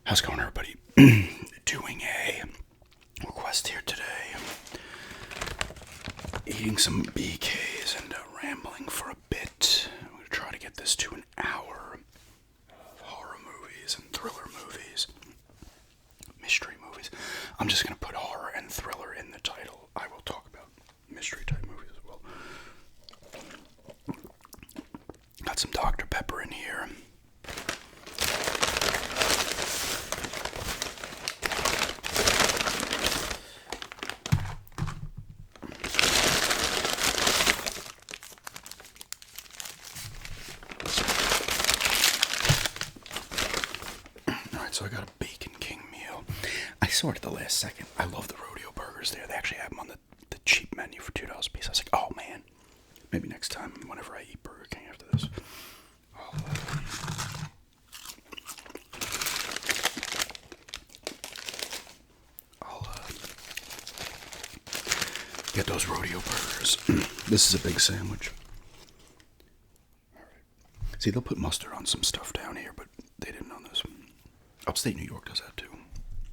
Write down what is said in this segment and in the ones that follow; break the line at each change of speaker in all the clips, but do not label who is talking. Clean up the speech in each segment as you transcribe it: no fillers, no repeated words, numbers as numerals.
How's it going, everybody? Doing a request here today. Eating some BKs and rambling for a bit. I'm going to try to get this to an hour of horror movies and thriller movies. Mystery movies. I'm just going to put horror and thriller in the title. I will talk about mystery type movies as well. Got some Dr. Pepper in here. So I got a Bacon King meal. I saw it at the last second. I love the rodeo burgers there. They actually have them on the cheap menu for $2 a piece. I was like, oh man, maybe next time whenever I eat Burger King after this, I'll get those rodeo burgers. This is a big sandwich. All right. See, they'll put mustard on some stuff down here, but they didn't on this. Upstate New York does that too.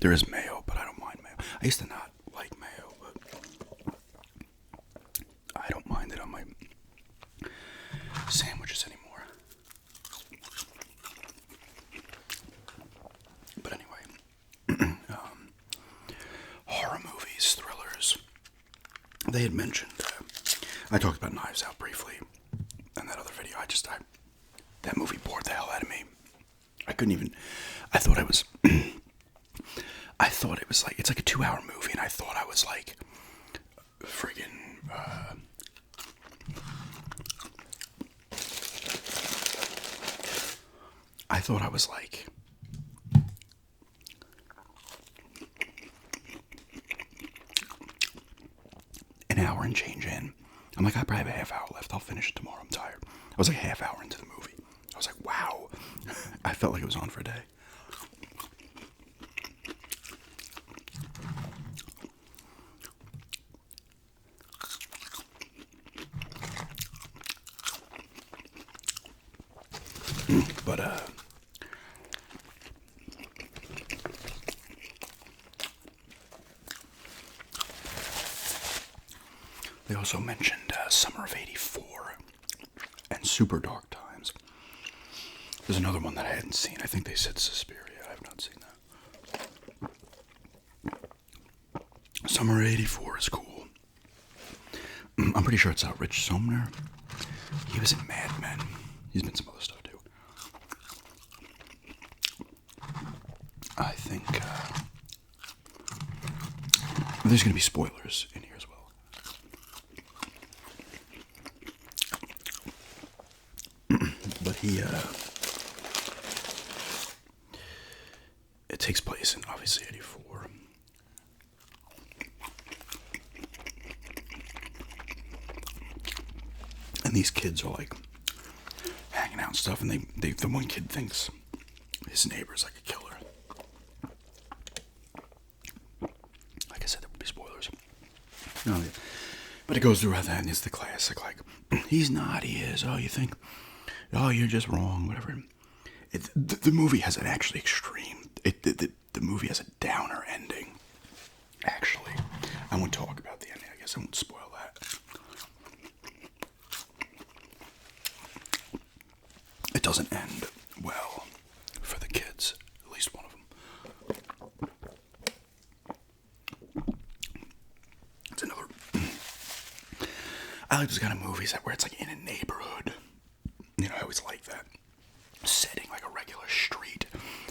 There is mayo, but I don't mind mayo. I used to not like mayo, but I don't mind it on my sandwiches anymore. But anyway, horror movies, thrillers. They had mentioned, I talked about Knives Out briefly in that other video. That movie bored the hell out of me. I couldn't even, I thought it was like, it's like a 2-hour movie, and I thought I was like, friggin', I thought I was like, an hour and change in. I'm like, I probably have a half hour left. I'll finish it tomorrow. I'm tired. I was like a half hour into the movie. I was like, wow. I felt like it was on for a day. But, they also mentioned Summer of '84 and Super Dark Times. There's another one that I hadn't seen. I think they said Suspiria. I have not seen that. Summer of '84 is cool. I'm pretty sure it's Rich Somner. He was in Mad Men. He's been some other stuff too. I think there's going to be spoilers in here as well. But it takes place in obviously '84. And these kids are like hanging out and stuff, and the one kid thinks his neighbor's like a killer. Like I said, there would be spoilers. No, but it goes through that, and it's the classic, like, he's not, he is, oh, you think, oh, you're just wrong, whatever. The movie has an actually extreme, the movie has a downer ending, actually. I won't talk about the ending, I guess I won't spoil that. It doesn't end well for the kids, at least one of them. It's another. I like those kind of movies where it's like in a neighborhood. You know, I always like that setting, like a regular street.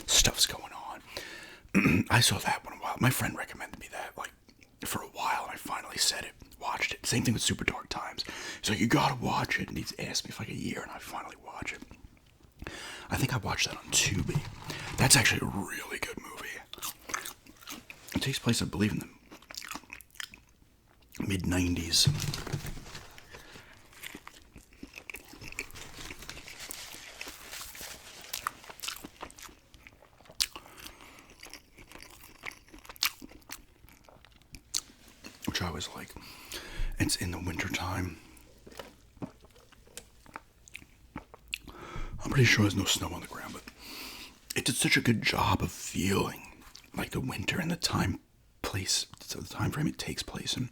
Stuff's going on. I saw that one a while. My friend recommended me that like for a while, and I finally said it, watched it. Same thing with Super Dark Times. He's like, you gotta watch it, and he's asked me for like a year, and I finally watch it. I think I watched that on Tubi. That's actually a really good movie. It takes place, I believe, in the mid-90s. Which I was like, it's in the wintertime. I'm pretty sure there's no snow on the ground, but it did such a good job of feeling like the winter and the time, place, so the time frame it takes place in.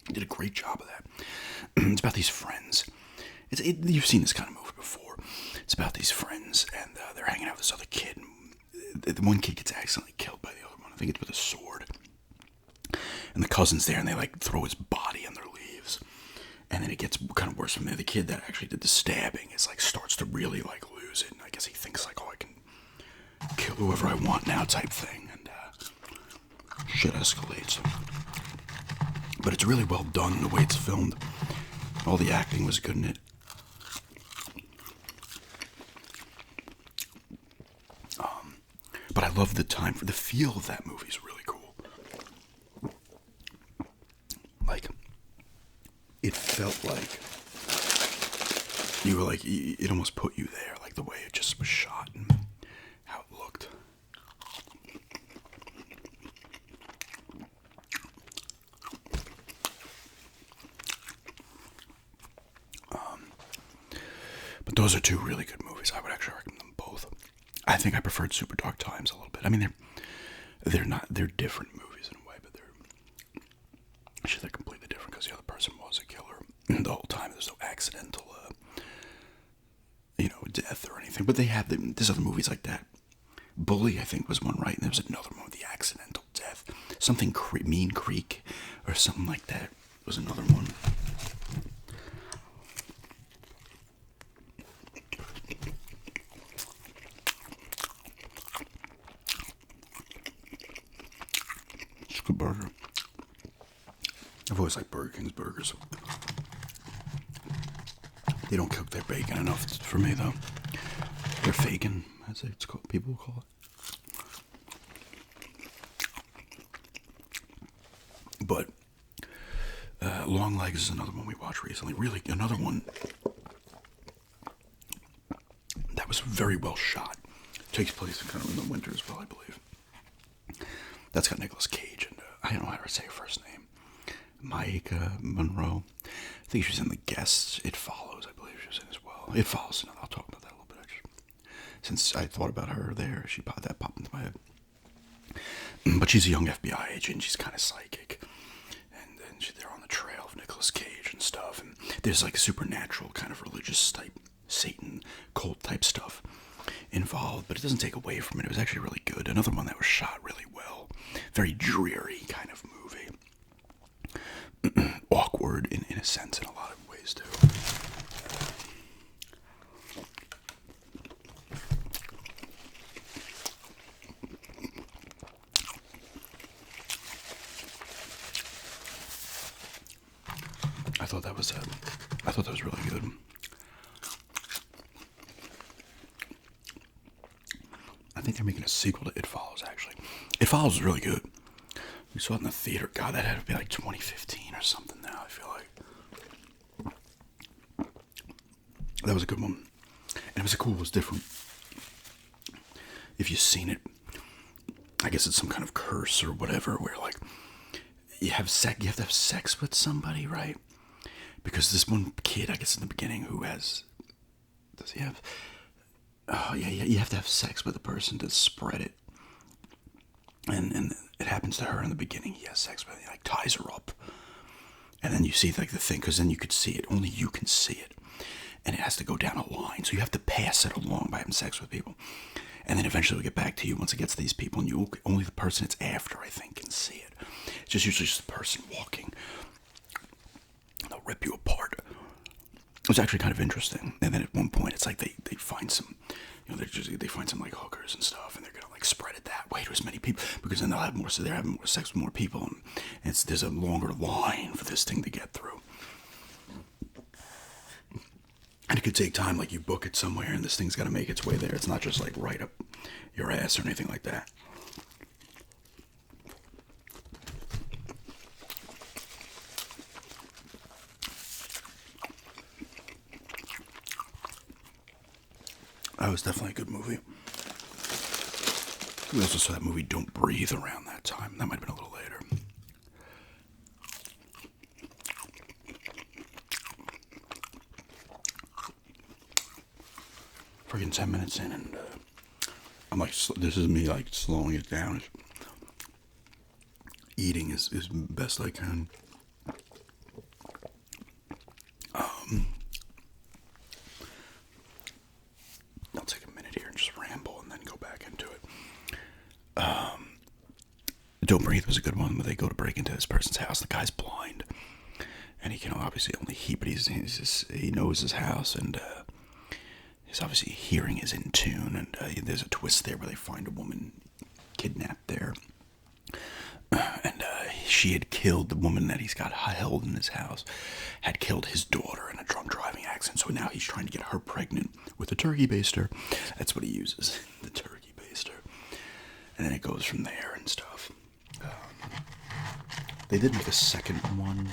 It did a great job of that. It's about these friends. You've seen this kind of movie before. It's about these friends, and they're hanging out with this other kid. The one kid gets accidentally killed by the other one. I think it's with a sword. And the cousin's there, and they like throw his body on their leaves. And then it gets kind of worse from there. The kid that actually did the stabbing is like starts to really like lose it. And I guess he thinks like, oh, I can kill whoever I want now type thing. And shit escalates. But it's really well done the way it's filmed. All the acting was good in it. But I love the time for the feel of that movie is really cool. Like, it felt like you were like, it almost put you there, like the way it just was shot and how it looked. But those are two really good movies. I would actually recommend them both. I think I preferred Super Dark Times a little bit. I mean, they're different movies in a way, but they're completely different because the other person was a killer the whole time. There's no accidental, death or anything. But they have there's other movies like that. Bully, I think, was one, right? And there was another one with the accidental death. Something Mean Creek or something like that was another one. Good burger. I've always liked Burger King's burgers. They don't cook their bacon enough for me, though. They're faking, as it's called. People call it. But Long Legs is another one we watched recently. Really, another one that was very well shot. Takes place kind of in the winter as well, I believe. That's got Nicolas Cage and I don't know how to say her first name. Maika Monroe. I think she was in The Guests. It Follows, I believe she was in as well. It Follows. I'll talk about that a little bit actually. Since I thought about her there, that popped into my head. But she's a young FBI agent. She's kind of psychic, and they're on the trail of Nicolas Cage and stuff. And there's like supernatural kind of religious type, Satan cult type stuff involved, but it doesn't take away from it. It was actually really good. Another one that was shot really well. Very dreary kind of movie. Awkward in a sense in a lot of ways too. I thought that was really good. I think they're making a sequel to It Follows, actually. It Follows is really good. We saw it in the theater. God, that had to be like 2015 or something now, I feel like. That was a good one. And it was different. If you've seen it, I guess it's some kind of curse or whatever, where like, you have to have sex with somebody, right? Because this one kid, I guess in the beginning, does he have... Oh, yeah, you have to have sex with a person to spread it. And it happens to her in the beginning. He has sex with her, he like ties her up. And then you see like the thing, because then you could see it. Only you can see it. And it has to go down a line. So you have to pass it along by having sex with people. And then eventually it'll get back to you once it gets to these people. And only the person it's after, I think, can see it. It's usually just the person walking. And they'll rip you apart. It was actually kind of interesting. And then at one point, it's like they find some, they find some like hookers and stuff, and they're gonna like spread it that way to as many people, because then they'll have more. So they're having more sex with more people, and there's a longer line for this thing to get through. And it could take time. Like you book it somewhere, and this thing's got to make its way there. It's not just like right up your ass or anything like that. That was definitely a good movie. We also saw that movie Don't Breathe around that time. That might have been a little later. Friggin' 10 minutes in, and I'm like, this is me like slowing it down. Eating is best I can. I'll take a minute here and just ramble and then go back into it. Don't Breathe was a good one, where they go to break into this person's house. The guy's blind, and he can obviously only but he knows his house, and he's obviously hearing is in tune. And there's a twist there where they find a woman kidnapped there, and she had killed the woman that he's got held in his house, had killed his daughter in a drunk driving accident. So now he's trying to get her pregnant with a turkey baster. That's what he uses, the turkey baster. And then it goes from there and stuff. They did make a second one.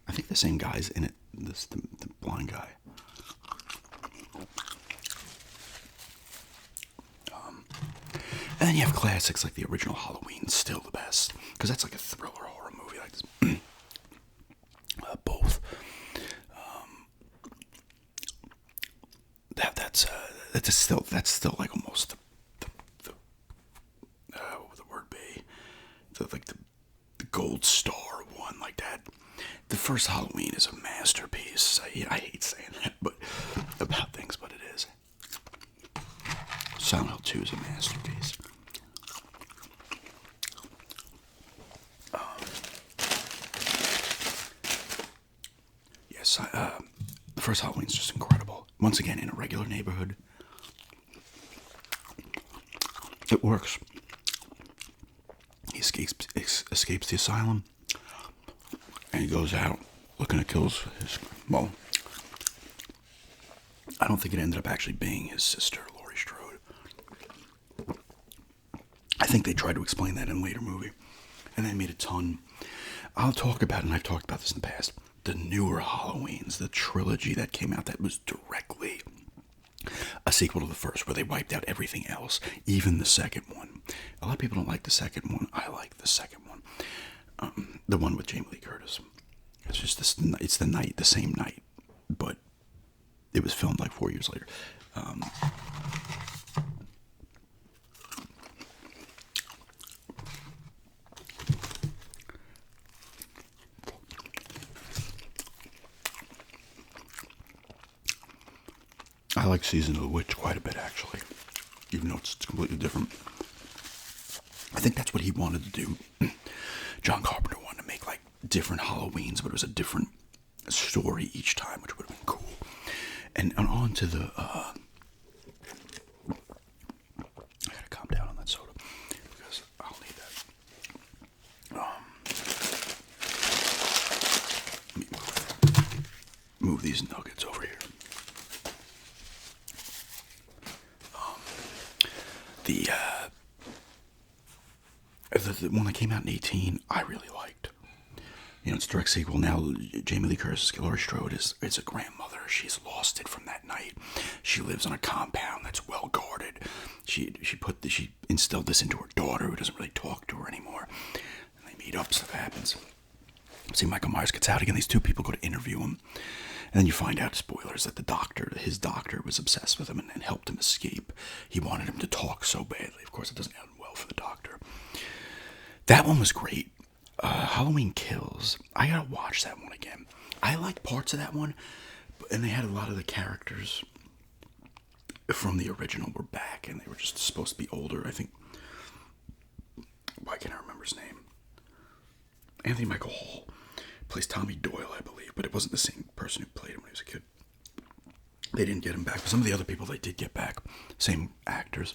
I think the same guy's in it. The blind guy. And then you have classics like the original Halloween, still the best, because that's like a thriller horror movie like this. Both. That's still like almost the what would the word be? The gold star one like that. The first Halloween is a masterpiece. I hate saying that, but about things, but it is. Silent Hill 2 is a masterpiece. Yes, the first Halloween's just incredible. Once again, in a regular neighborhood, it works. He escapes the asylum, and he goes out looking to kill his. Well, I don't think it ended up actually being his sister, Laurie Strode. I think they tried to explain that in a later movie, and they made a ton. I'll talk about it, and I've talked about this in the past. The newer Halloweens, the trilogy that came out that was directly a sequel to the first, where they wiped out everything else, even the second one. A lot of people don't like the second one. I like the second one. The one with Jamie Lee Curtis. It's just this. It's the same night, but it was filmed like 4 years later. I like Season of the Witch quite a bit, actually, even though it's completely different. I think that's what he wanted to do. John Carpenter wanted to make like different Halloweens, but it was a different story each time, which would have been cool. And on to the. I gotta calm down on that soda because I'll need that. Let me move these nuggets over here. The one that came out in 2018, I really liked. You know, it's a direct sequel. Now, Jamie Lee Curtis, Laurie Strode, is a grandmother. She's lost it from that night. She lives on a compound that's well guarded. She instilled this into her daughter, who doesn't really talk to her anymore. And they meet up, stuff happens. See, Michael Myers gets out again. These two people go to interview him. And then you find out, spoilers, that his doctor was obsessed with him and helped him escape. He wanted him to talk so badly. Of course, it doesn't end well for the doctor. That one was great. Halloween Kills. I gotta watch that one again. I like parts of that one, and they had a lot of the characters from the original were back, and they were just supposed to be older. I think. Why can't I remember his name? Anthony Michael Hall plays Tommy Doyle, I believe, but it wasn't the same person who played him when he was a kid. They didn't get him back, but some of the other people they did get back, same actors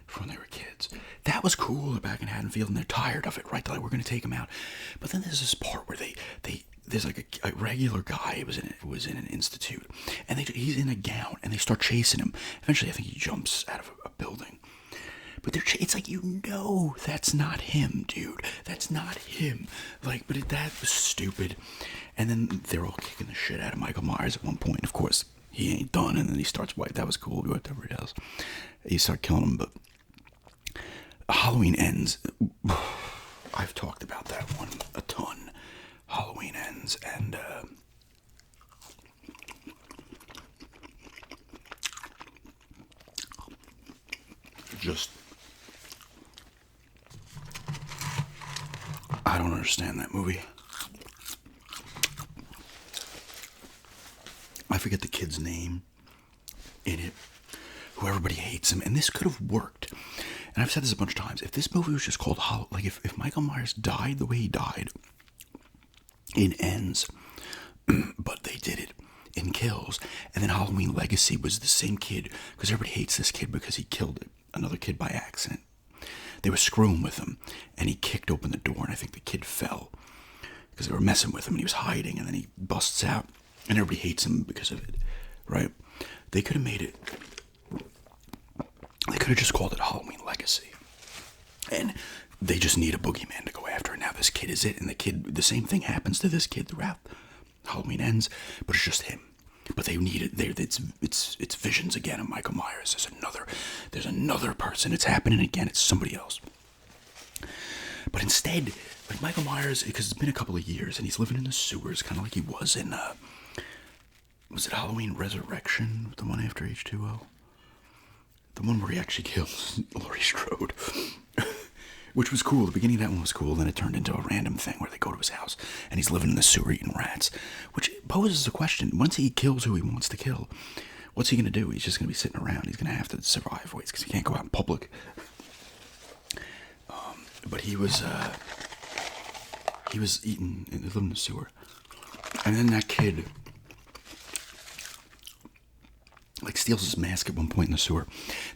from when they were kids. That was cool. They're back in Haddonfield, and they're tired of it, right? They're like, we're going to take him out. But then there's this part where there's like a regular guy who was in an institute, and he's in a gown, and they start chasing him. Eventually, I think he jumps out of a building. But it's like, that's not him, dude. That's not him. Like, but that was stupid. And then they're all kicking the shit out of Michael Myers at one point. Of course, he ain't done, and then he starts white. That was cool. Whatever it is, he started killing him. But Halloween Ends. I've talked about that one a ton. Halloween Ends, and just, I don't understand that movie. I forget the kid's name in it, who everybody hates him, and this could have worked. And I've said this a bunch of times. If this movie was just called like if Michael Myers died the way he died in Ends, but they did it in Kills, and then Halloween Legacy was the same kid, because everybody hates this kid because he killed another kid by accident. They were screwing with him, and he kicked open the door, and I think the kid fell because they were messing with him, and he was hiding, and then he busts out, and everybody hates him because of it, right? They could have made it. They could have just called it Halloween Legacy, and they just need a boogeyman to go after. And now this kid is it, and the same thing happens to this kid throughout Halloween Ends, but it's just him. But they need it. It's visions again of Michael Myers. There's another person. It's happening again. It's somebody else. But instead, like Michael Myers, because it's been a couple of years, and he's living in the sewers, kind of like he was in was it Halloween Resurrection, the one after H2O? The one where he actually kills Laurie Strode. Which was cool. The beginning of that one was cool. Then it turned into a random thing where they go to his house and he's living in the sewer eating rats. Which poses a question. Once he kills who he wants to kill, what's he going to do? He's just going to be sitting around. He's going to have to survive ways because he can't go out in public. But he was eating and living in the sewer. And then that kid like steals his mask at one point in the sewer.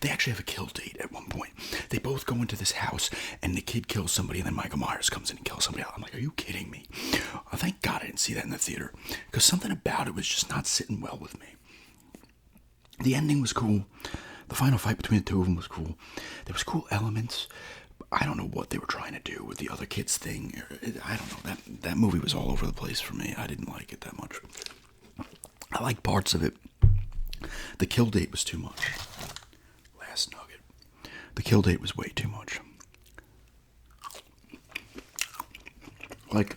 They actually have a kill date at one point. They both go into this house, and the kid kills somebody, and then Michael Myers comes in and kills somebody else. I'm like, are you kidding me? Oh, thank God I didn't see that in the theater, because something about it was just not sitting well with me. The ending was cool. The final fight between the two of them was cool. There was cool elements. I don't know what they were trying to do with the other kids thing. I don't know. That movie was all over the place for me. I didn't like it that much. I liked parts of it. The kill date was too much. Last nugget. The kill date was way too much. Like,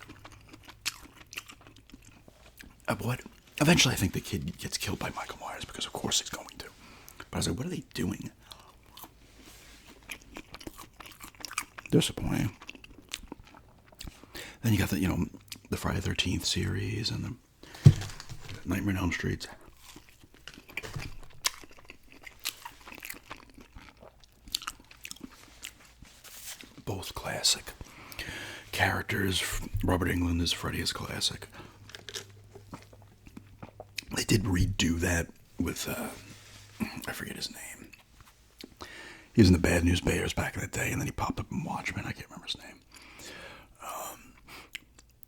what? Eventually, I think the kid gets killed by Michael Myers because, of course, he's going to. But I was like, what are they doing? Disappointing. Then you got the Friday the 13th series and the Nightmare on Elm Street. Both classic characters. Robert Englund as Freddy is classic. They did redo that with I forget his name. He was in the Bad News Bears back in the day, and then he popped up in Watchmen. I can't remember his name.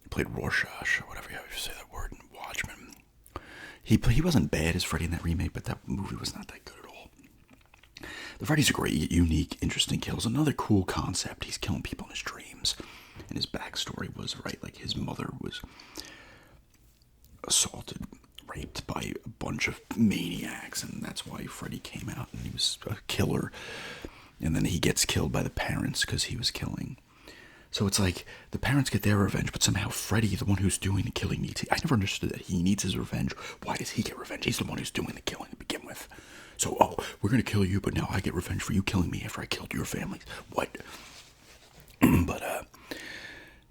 He played Rorschach, or whatever you say that word in Watchmen. He wasn't bad as Freddy in that remake, but that movie was not that good at all. The Freddy's a great, unique, interesting kills. Another cool concept. He's killing people in his dreams. And his backstory was, right, like his mother was assaulted, raped by a bunch of maniacs, and that's why Freddy came out, and he was a killer. And then he gets killed by the parents because he was killing. So it's like the parents get their revenge, but somehow Freddy, the one who's doing the killing, I never understood that. He needs his revenge. Why does he get revenge? He's the one who's doing the killing to begin with. So, we're going to kill you, but now I get revenge for you killing me after I killed your families. What? But,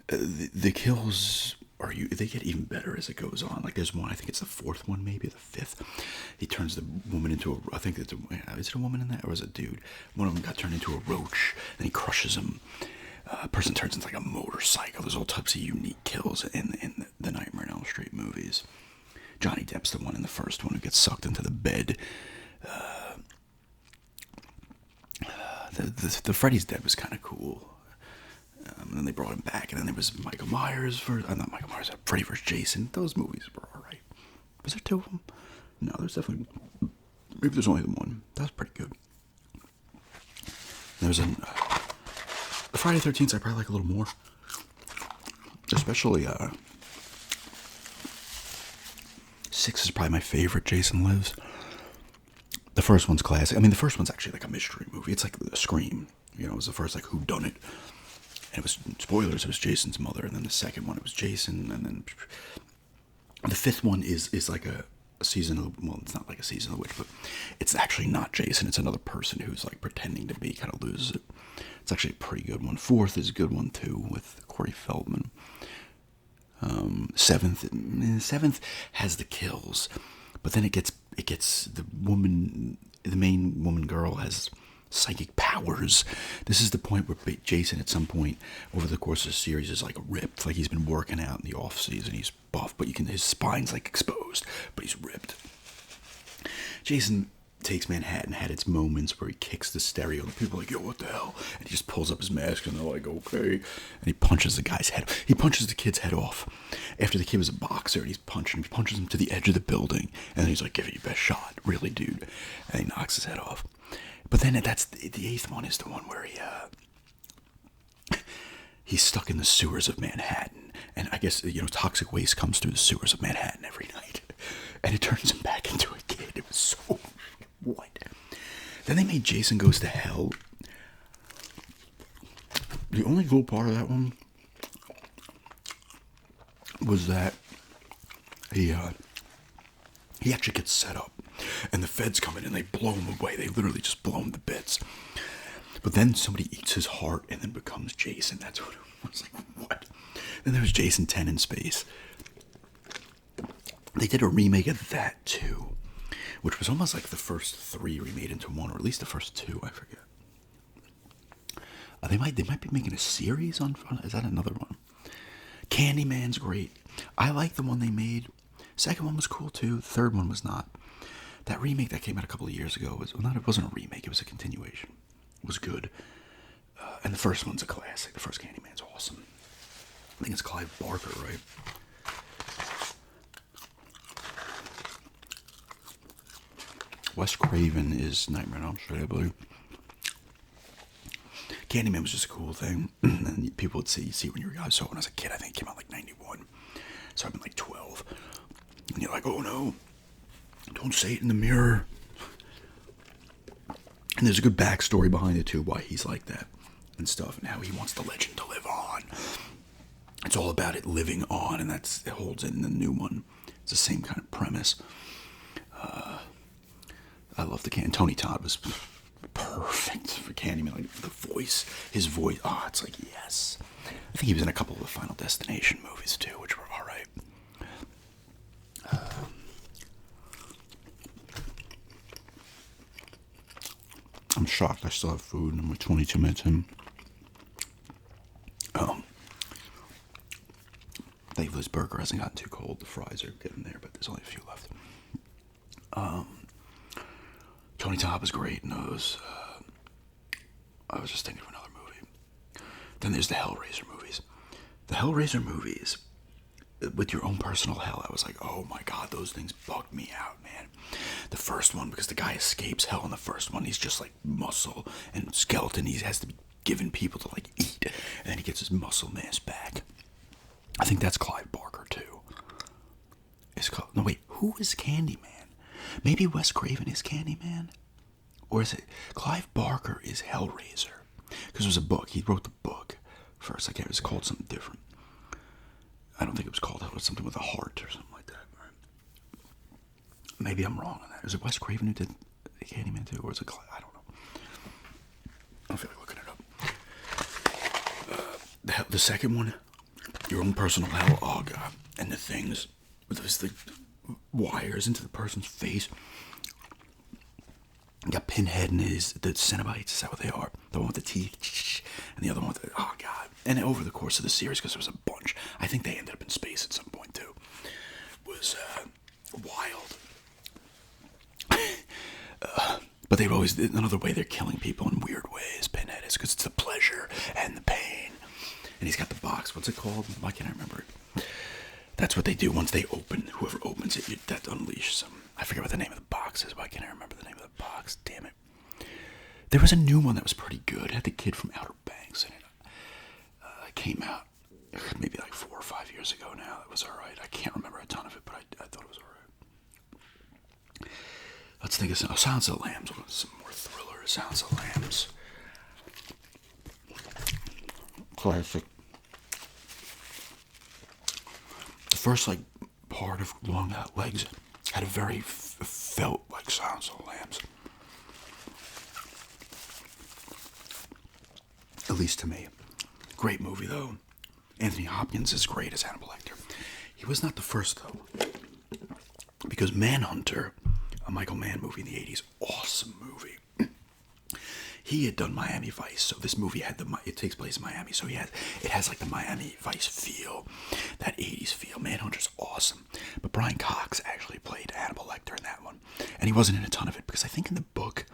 the kills they get even better as it goes on. Like there's one, I think it's the fourth one, maybe the fifth. He turns the woman into I think it's is it a woman in that, or is it a dude? One of them got turned into a roach, then he crushes him. A person turns into like a motorcycle. There's all types of unique kills in the Nightmare on Elm Street movies. Johnny Depp's the one in the first one who gets sucked into the bed. The Freddy's dead was kind of cool. And then they brought him back, and then there was Michael Myers not Michael Myers, Freddy vs. Jason. Those movies were alright. Was there two of them? No, there's definitely, maybe there's only the one. That was pretty good. There's the Friday the 13th I probably like a little more. Especially, 6 is probably my favorite Jason Lives. The first one's classic. I mean, the first one's actually like a mystery movie. It's like a Scream. It was the first, like, whodunit. And it was, spoilers, it was Jason's mother. And then the second one, it was Jason. And then the fifth one is like well, it's not like a season of the witch, but it's actually not Jason. It's another person who's like pretending to be, kind of loses it. It's actually a pretty good one. Fourth is a good one too, with Corey Feldman. Seventh has the kills, but then it gets the main woman girl has psychic powers. This is the point where Jason, at some point over the course of the series, is like ripped, like he's been working out in the off season. He's buff, but his spine's like exposed, but he's ripped. Jason takes Manhattan, had its moments where he kicks the stereo and people are like, yo, what the hell? And he just pulls up his mask and they're like, okay. And he punches the guy's head. He punches the kid's head off. After the kid was a boxer, and he punches him to the edge of the building. And then he's like, give it your best shot. Really, dude. And he knocks his head off. But then that's the eighth one is the one where he's stuck in the sewers of Manhattan. And I guess, toxic waste comes through the sewers of Manhattan every night. And it turns him back into a kid. It was so... What? Then they made Jason Goes to Hell. The only cool part of that one was that he actually gets set up, and the feds come in and they blow him away. They literally just blow him to bits. But then somebody eats his heart and then becomes Jason. That's what I was like. What? Then there was Jason 10 in space. They did a remake of that too, which was almost like the first three remade into one, or at least the first two, I forget. They might be making a series on. Is that another one? Candyman's great. I like the one they made. Second one was cool too. The third one was not. That remake that came out a couple of years ago it wasn't a remake. It was a continuation. It was good. And the first one's a classic. The first Candyman's awesome. I think it's Clive Barker, right? Wes Craven is Nightmare on Elm Street, I believe. Candyman was just a cool thing. And people would see when you were guys. So when I was a kid, I think it came out like 91. So I've been like 12. And you're like, oh no, don't say it in the mirror. And there's a good backstory behind it too, why he's like that and stuff, and how he wants the legend to live on. It's all about it living on, and it holds it in the new one. It's the same kind of premise. I love Tony Todd was perfect for Candyman. Like his voice. Oh, it's like yes. I think he was in a couple of the Final Destination movies too, which were all right. I'm shocked I still have food and we're 22 minutes in. Thankfully this burger hasn't gotten too cold. The fries are getting there, but there's only a few left. Tony Todd was great in those. I was just thinking of another movie. Then there's the Hellraiser movies. The Hellraiser movies, with your own personal hell, I was like, oh my god, those things bugged me out, man. The first one, because the guy escapes hell in the first one, he's just like muscle and skeleton. He has to be given people to like eat, and then he gets his muscle mass back. I think that's Clive Barker too. No wait, who is Candyman? Maybe Wes Craven is Candyman? Or is it Clive Barker is Hellraiser? Because it was a book. He wrote the book first. It was called something different. I don't think it was called Hell. It was something with a heart or something like that. Right? Maybe I'm wrong on that. Is it Wes Craven who did Candyman too? Or is it Clive? I don't know. I don't feel like looking it up. The second one, your own personal hell. Oh god. And the things with the wires into the person's face. You got Pinhead and the Cenobites. Is that what they are? The one with the teeth, and the other one with the, oh god. And over the course of the series, because there was a bunch, I think they ended up in space at some point too. Was wild. But they've always, another way they're killing people in weird ways. Pinhead is because it's the pleasure and the pain. And he's got the box. What's it called? Why can't I remember it? That's what they do once they open. Whoever opens it, that unleashes them. I forget what the name of the box is. Why can't I remember the name of the box? Damn it. There was a new one that was pretty good. It had the kid from Outer Banks in it. It came out maybe like 4 or 5 years ago now. It was alright. I can't remember a ton of it, but I thought it was alright. Let's think of some. Sounds of the Lambs. Some more thriller. Sounds of the Lambs. Classic. The first part of Long Legs had a very felt like Silence of the Lambs. At least to me. Great movie though. Anthony Hopkins is great as Hannibal Lecter. He was not the first though, because Manhunter, a Michael Mann movie in the 80s, awesome movie. He had done Miami Vice, so this movie it takes place in Miami, so it has like the Miami Vice feel, that 80s feel. Manhunter's awesome, but Brian Cox actually played Hannibal Lecter in that one, and he wasn't in a ton of it because I think in the book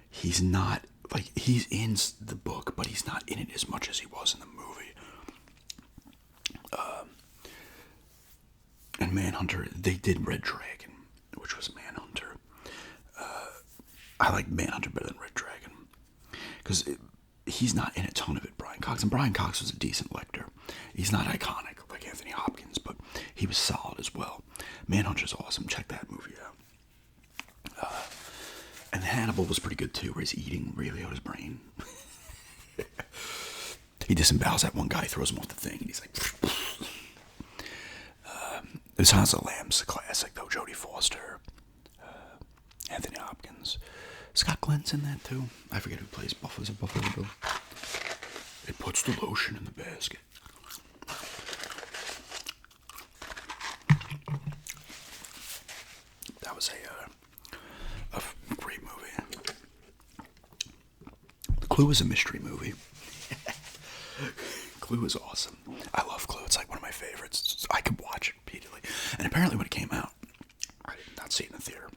he's not like he's in the book, but he's not in it as much as he was in the movie. And Manhunter, they did Red Dragon, which was Manhunter. I like Manhunter better than Red Dragon because he's not in a ton of it, Brian Cox. And Brian Cox was a decent Lecter. He's not iconic like Anthony Hopkins, but he was solid as well. Manhunter's awesome. Check that movie out. And Hannibal was pretty good too, where he's eating Ray Liotta's brain. He disembowels that one guy, throws him off the thing, and he's like... The Silence of the Lambs, a classic though. Jodie Foster, Anthony Hopkins, Scott Glenn's in that too. I forget who plays Buffalo. Is it Buffalo Bill? It puts the lotion in the basket. That was a great movie. Clue is a mystery movie. Clue is awesome. I love Clue. It's like one of my favorites. I could watch it repeatedly. And apparently when it came out, I did not see it in the theater.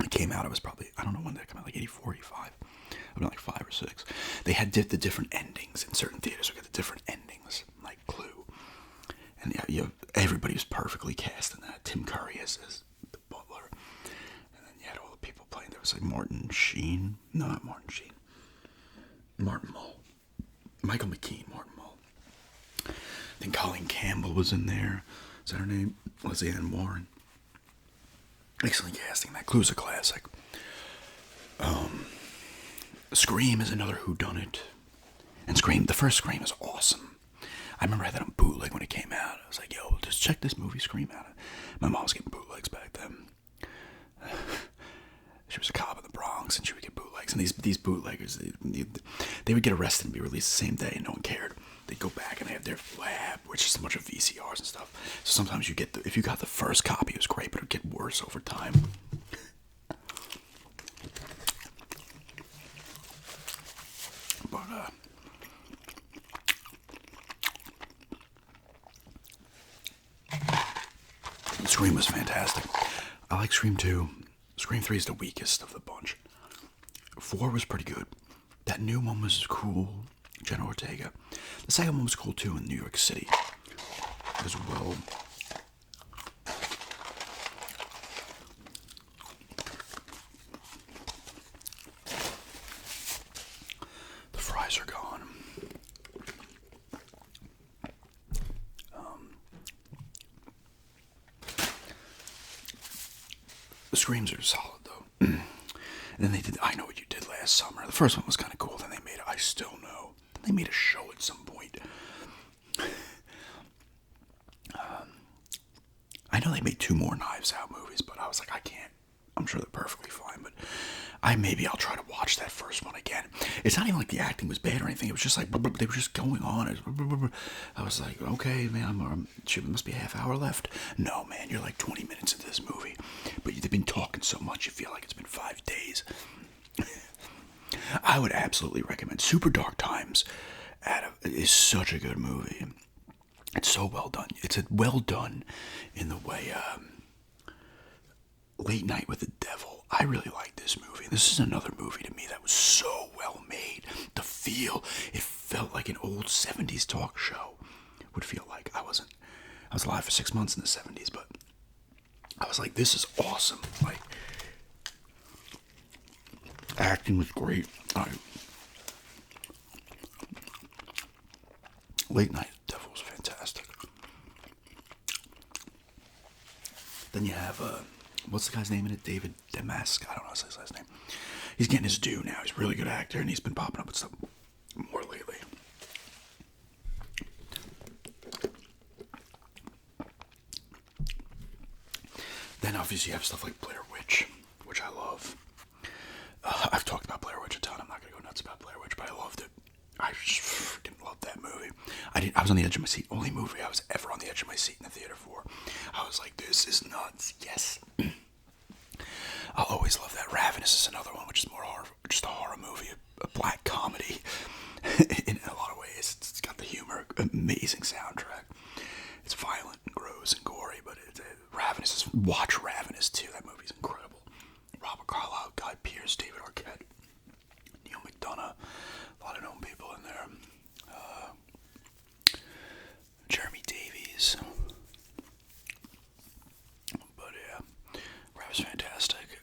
It came out, it was probably, I don't know when did it come out, like 84, 85. I've been like 5 or 6. They had the different endings in certain theaters. We got the different endings, like Clue. And yeah, everybody was perfectly cast in that. Tim Curry as the butler. And then you had all the people playing. There was like Martin Sheen. No, not Martin Sheen. Martin Mull. Michael McKean, Martin Mull. Then Colleen Campbell was in there. Is that her name? Leslie Ann Warren. Excellent casting. That Clue's a classic. Scream is another whodunit. And Scream, the first Scream is awesome. I remember I had that on bootleg when it came out. I was like, yo, just check this movie Scream out. My mom was getting bootlegs back then. She was a cop in the Bronx, and she would get bootlegs. And these bootleggers, they would get arrested and be released the same day, and no one cared. They'd go back and they have their lab, which is a bunch of VCRs and stuff. So sometimes you get if you got the first copy, it was great, but it would get worse over time. But Scream was fantastic. I like Scream 2. Scream 3 is the weakest of the bunch. 4 was pretty good. That new one was cool. Jenna Ortega. The second one was cool too in New York City as well. The fries are gone. The Screams are solid though. And then they did I Know What You Did Last Summer. The first one was kind of cool. Then they made I Still Know. Then they made a show at some point. I know they made 2 more Knives Out movies, but I was like, I can't. I'm sure they're perfectly fine, but maybe I'll try to watch that first one again. It's not even like the acting was bad or anything. It was just like they were just going on. I was like, okay, man, it must be a half hour left. No, man, you're like 20 minutes into this movie, but they've been talking so much you feel like it's been 5 days. I would absolutely recommend Super Dark Times. Is such a good movie. It's so well done. It's well done in the way Late Night with the Devil. I really like this movie. This is another movie to me that was so well made. The feel, it felt like an old 70s talk show would feel like. I was alive for 6 months in the 70s, but I was like, this is awesome. Like, acting was great. Late Night with the Devil was fantastic. Then you have, what's the guy's name in it? David Damask. I don't know how to say his last name. He's getting his due now. He's a really good actor, and he's been popping up with stuff more lately. Then obviously you have stuff like Blair Witch, which I love. I've talked about Blair Witch a ton. I'm not gonna go nuts about Blair Witch, but I loved it. I just freaking loved that movie. I was on the edge of my seat. Only movie I was ever on the edge of my seat in the theater for. I was like, this is nuts. Yes. I'll always love that. Ravenous is another one, which is more horror, just a horror movie, a black comedy. In a lot of ways, it's got the humor, amazing soundtrack. It's violent and gross and gory, but Ravenous is. Watch Ravenous too. That movie's incredible. Robert Carlyle, Guy Pearce, David Arquette, Neil McDonough, a lot of known people in there. Jeremy Davies. But yeah, Ravenous is fantastic.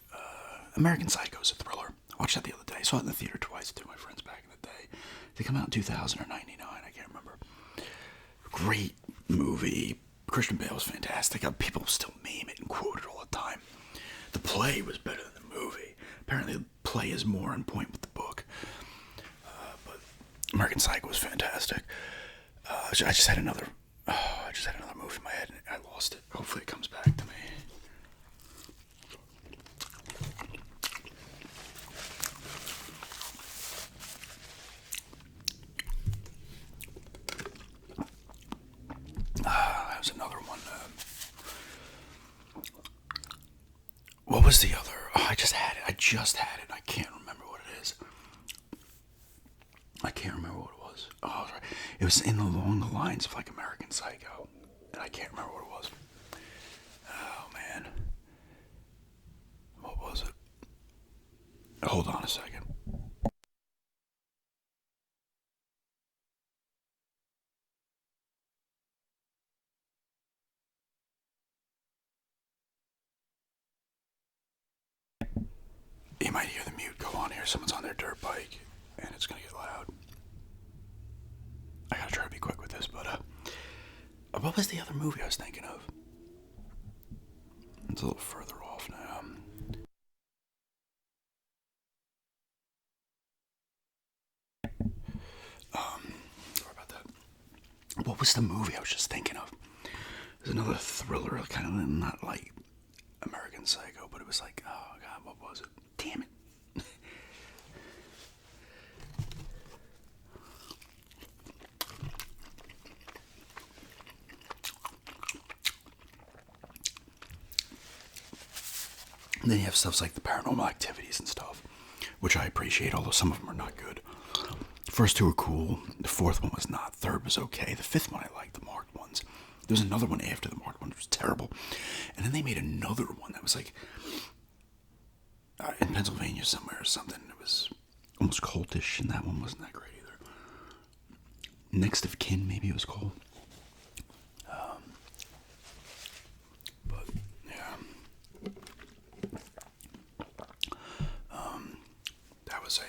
American Psycho's a thriller. I watched that the other day. I saw it in the theater twice with two of my friends back in the day. They come out in 2000 or 99. I can't remember. Great movie. Christian Bale was fantastic. People still meme it and quote it all the time. The play was better than the movie. Apparently, the play is more on point with the book. But American Psycho was fantastic. I just had another movie in my head and I lost it. Hopefully, it comes back to me. That was another one. What was the other? Oh, I just had it. I can't remember what it is. I can't remember what it was. Oh, right. It was along the lines of like American Psycho, and I can't remember what it was. Oh man, what was it? Hold on a second. You might hear the mute go on here. Someone's on their dirt bike, and it's gonna get loud. I gotta try to be quick with this, but what was the other movie I was thinking of? It's a little further off now. Sorry about that. What was the movie I was just thinking of? There's another thriller, kind of not like American Psycho, but it was like, oh god, what was it? Damn it. And then you have stuff like the Paranormal Activities and stuff, which I appreciate, although some of them are not good. The first two were cool. The fourth one was not. Third was okay. The fifth one I liked, the marked ones. There was another one after the marked one, which was terrible. And then they made another one that was like in Pennsylvania somewhere or something. It was almost cultish, and that one wasn't that great either. Next of Kin, maybe it was called. But yeah, that was a.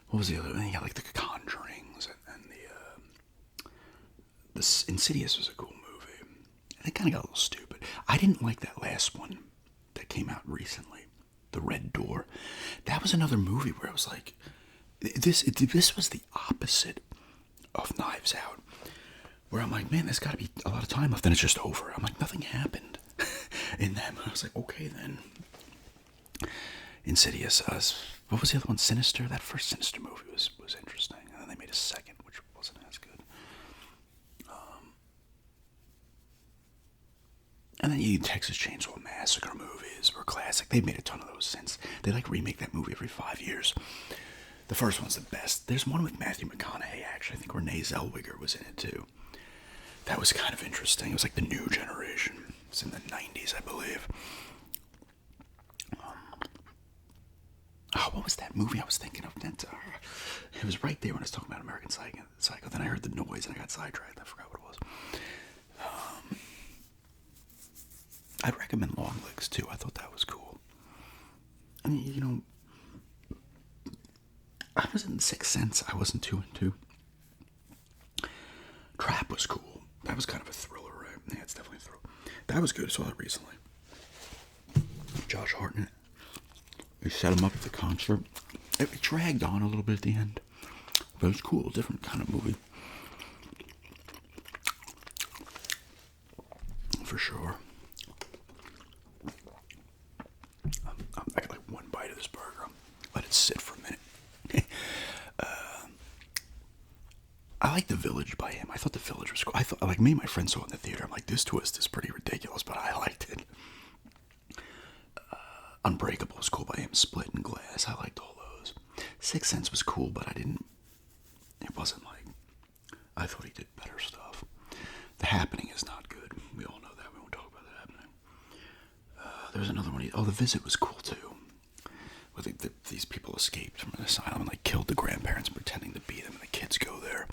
What was the other? You got like the Conjurings and the Insidious was a cool movie. And it kind of got a little stupid. I didn't like that last one that came out recently, The Red Door. That was another movie where I was like, this was the opposite of Knives Out, where I'm like, man, there's got to be a lot of time left, and it's just over. I'm like, nothing happened in that. I was like, okay then. Insidious. What was the other one? Sinister. That first Sinister movie was interesting, and then they made a second, which wasn't as good. And then you Texas Chainsaw Massacre movies were classic. They've made a ton of those since. They like remake that movie every 5 years. The first one's the best. There's one with Matthew McConaughey, actually. I think Renee Zellweger was in it, too. That was kind of interesting. It was like the new generation. It's in the 90s, I believe. What was that movie I was thinking of? It was right there when I was talking about American Psycho. Then I heard the noise and I got sidetracked. I forgot what it was. I'd recommend Long Legs, too. I thought that was cool. I mean, you know, I was in Sixth Sense. I wasn't too into. Trap was cool. That was kind of a thriller, right? Yeah, it's definitely a thriller. That was good. I saw that recently. Josh Hartnett. They set him up at the concert. It dragged on a little bit at the end. But it was cool. Different kind of movie. For sure. it sit for a minute. I like The Village by him. I thought The Village was cool. I thought, like, me and my friends saw it in the theater. I'm like, this twist is pretty ridiculous, but I liked it. Unbreakable was cool by him. Split and Glass. I liked all those. Sixth Sense was cool, but it wasn't like, I thought he did better stuff. The Happening is not good. We all know that. We won't talk about The Happening. There's another one. The Visit was cool too. Where these people escaped from an asylum and like killed the grandparents pretending to be them, and the kids go there.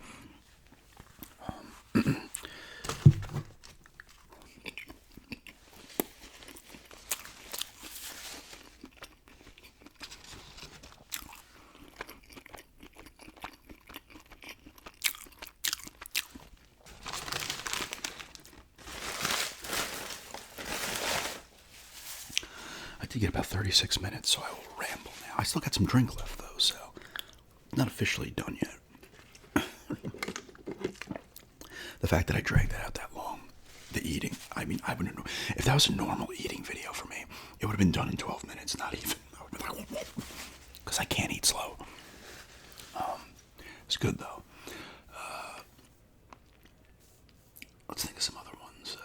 I did get about 36 minutes, so I will ramble now. I still got some drink left, though, so not officially done yet. The fact that I dragged that out that long, the eating, I mean, I wouldn't know. If that was a normal eating video for me, it would have been done in 12 minutes, not even. I would have been like, because I can't eat slow. It's good, though. Let's think of some other ones.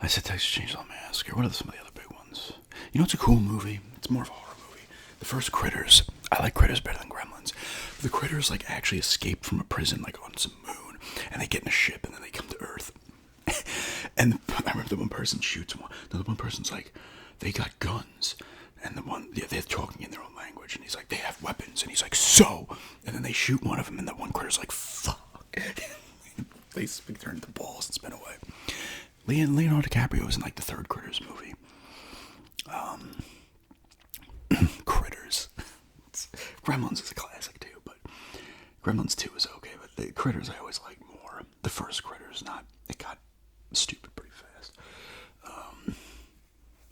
I said Texas Chainsaw Massacre. What are some of the other big ones? You know, it's a cool movie. It's more of a horror movie. The first Critters. I like Critters better than Gremlins. The Critters like actually escaped from a prison like on some moon, and they get in a ship and then they come to Earth. And I remember the one person shoots one. The one person's like, they got guns, and they're talking in their own language, and he's like, they have weapons, and he's like, so, and then they shoot one of them, and the one Critter's like, fuck. They turn into balls and spin away. Leonardo DiCaprio was in like the third Critters movie. Critters. Gremlins is a classic too, but Gremlins 2 is okay, but the Critters I always like more. The first Critters, it got stupid pretty fast.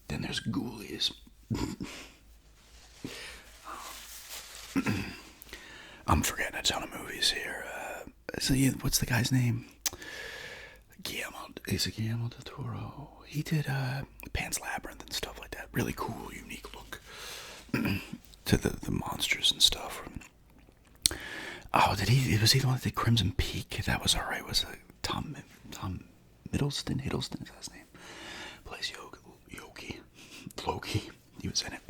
Then there's Ghoulies. I'm forgetting a ton of movies here. What's the guy's name? Guillermo del Toro. He did Pan's Labyrinth and stuff like that. Really cool, unique look to the monsters and stuff. Oh, was he the one that did Crimson Peak? That was alright. Was Tom Hiddleston? Hiddleston is his name. Plays Loki. He was in it.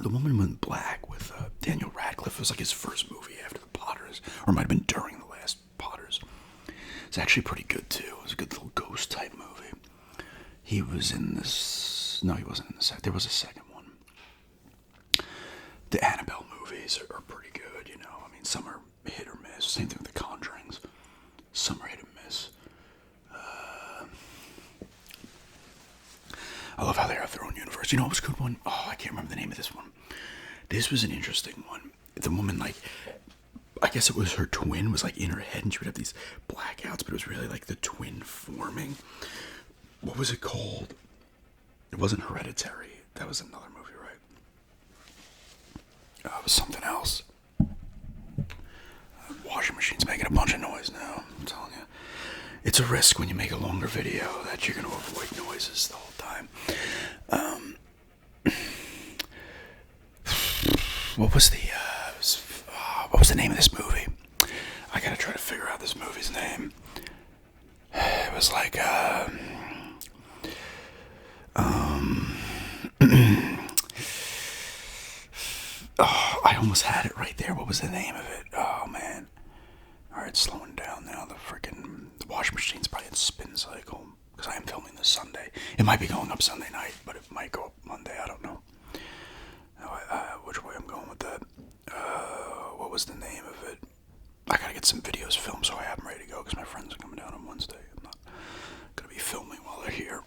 The Woman in Black with Daniel Radcliffe was like his first movie after the Potters, or it might have been during the last Potters. It's actually pretty good too. It was a good little ghost type movie. He was in this. No, he wasn't in the second. There was a second one. The Annabelle movies are pretty good, you know. I mean, some are hit or miss. Same thing with The Conjurings. Some are hit or miss. I love how they have their own universe. You know what was a good one? Oh, I can't remember the name of this one. This was an interesting one. The woman, like, I guess it was her twin was, like, in her head, and she would have these blackouts, but it was really, like, the twin forming. What was it called? It wasn't Hereditary. That was another movie, right? It was something else. Washing machine's making a bunch of noise now, I'm telling you. It's a risk when you make a longer video that you're going to avoid noises the whole time. What was the name of this movie? I gotta try to figure out this movie's name. It was like, oh, I almost had it right there. What was the name of it? Oh, man. Alright, slowing down now. The washing machine's probably in spin cycle, because I am filming this Sunday. It might be going up Sunday night, but it might go up Monday. I don't know. Which way I'm going with that. What was the name of it? I gotta get some videos filmed so I have them ready to go, because my friends are coming down on Wednesday. I'm not gonna be filming while they're here.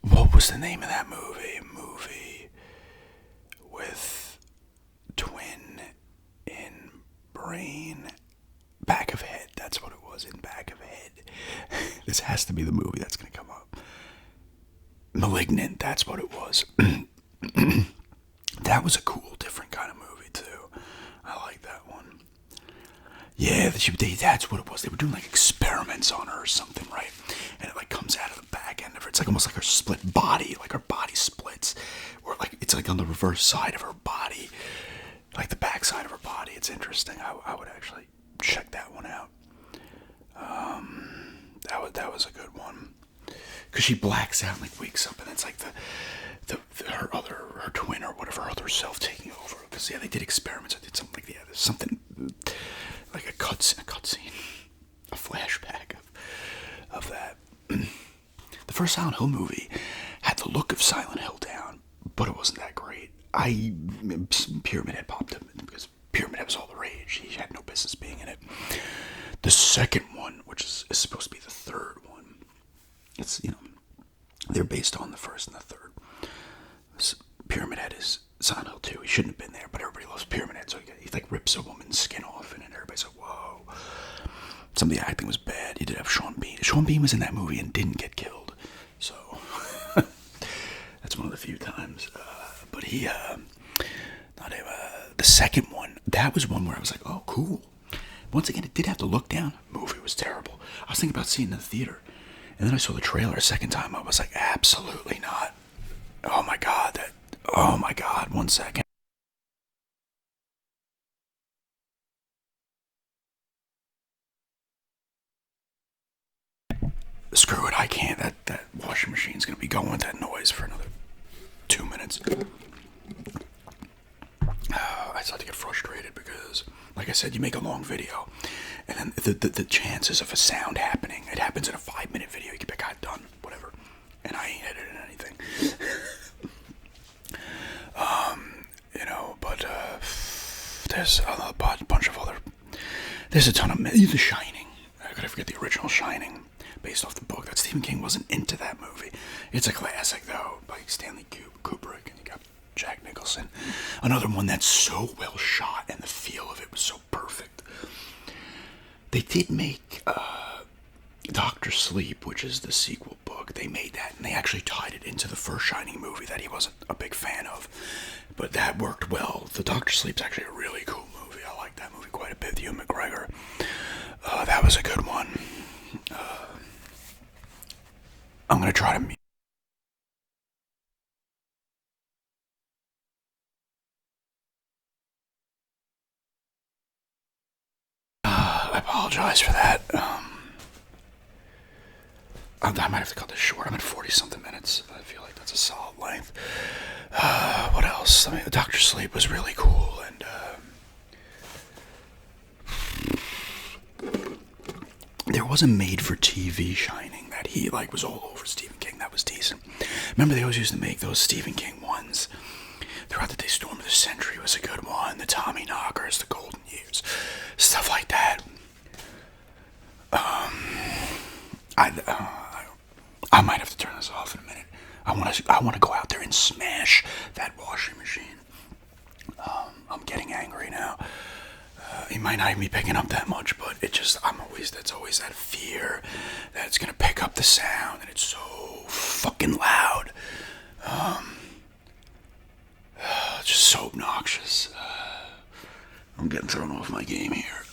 What was the name of that movie? With twin in brain, back of head. That's what it was, in back of head. This has to be the movie that's gonna come up. Malignant, that's what it was. That was a cool, different kind of movie too. I like that one. Yeah, that's what it was. They were doing like experiments on her or something, right? And it like comes out of the back end of her. It's like almost like her split body, like her body splits, or like it's like on the reverse side of her body, like the back side of her body. It's interesting. I would actually check that one out. That was a good one, because she blacks out and like wakes up, and it's like her twin or whatever, her other self taking over. Because yeah, they did experiments. I did something like there's something like a cutscene, a flashback of that. The first Silent Hill movie had the look of Silent Hill down, but it wasn't that great. Pyramid Head popped up because Pyramid Head was all the rage. He had no business being in it. The second one, which is supposed to be the third one, it's they're based on the first and the third. Pyramid Head is Silent Hill 2. He shouldn't have been there, but everybody loves Pyramid Head, so he like rips a woman's skin off, and everybody's like, whoa. Some of the acting was bad. He did have Sean Bean. Sean Bean was in that movie and didn't get killed, so that's one of the few times. But the second one, that was one where I was like, oh, cool. Once again, it did have to look down. The movie was terrible. I was thinking about seeing it in the theater, and then I saw the trailer a second time. I was like, absolutely not. Oh my god, oh my god, 1 second. Screw it, I can't. That washing machine's gonna be going with that noise for another 2 minutes. I start to get frustrated because, like I said, you make a long video, and then the chances of a sound happening, it happens in a 5-minute video. You get back, God, done, whatever, and I ain't edited anything. But there's a bunch of other. There's a ton of The Shining. I gotta forget the original Shining, based off the book. That Stephen King wasn't into that movie. It's a classic though, by Stanley Kubrick, and you got Jack Nicholson. Another one that's so well shot, and the feel of it was so perfect. They did make Doctor Sleep, which is the sequel book. They made that, and they actually tied it into the first Shining movie that he wasn't a big fan of. But that worked well. The Doctor Sleep's actually a really cool movie. I like that movie quite a bit. Ewan McGregor. That was a good one. I'm going to try to... I apologize for that. I might have to cut this short. I'm at 40-something minutes. I feel like that's a solid length. What else? I mean, Dr. Sleep was really cool, and there was a made-for-TV Shining that he was all over Stephen King. That was decent. Remember, they always used to make those Stephen King ones. Throughout the Day Storm of the Century was a good one. The Tommy Knockers, the Golden Years, stuff like that. I might have to turn this off in a minute. I want to go out there and smash that washing machine. I'm getting angry now. It might not even be picking up that much, but it's always that fear that it's gonna pick up the sound, and it's so fucking loud. It's just so obnoxious. I'm getting thrown off my game here.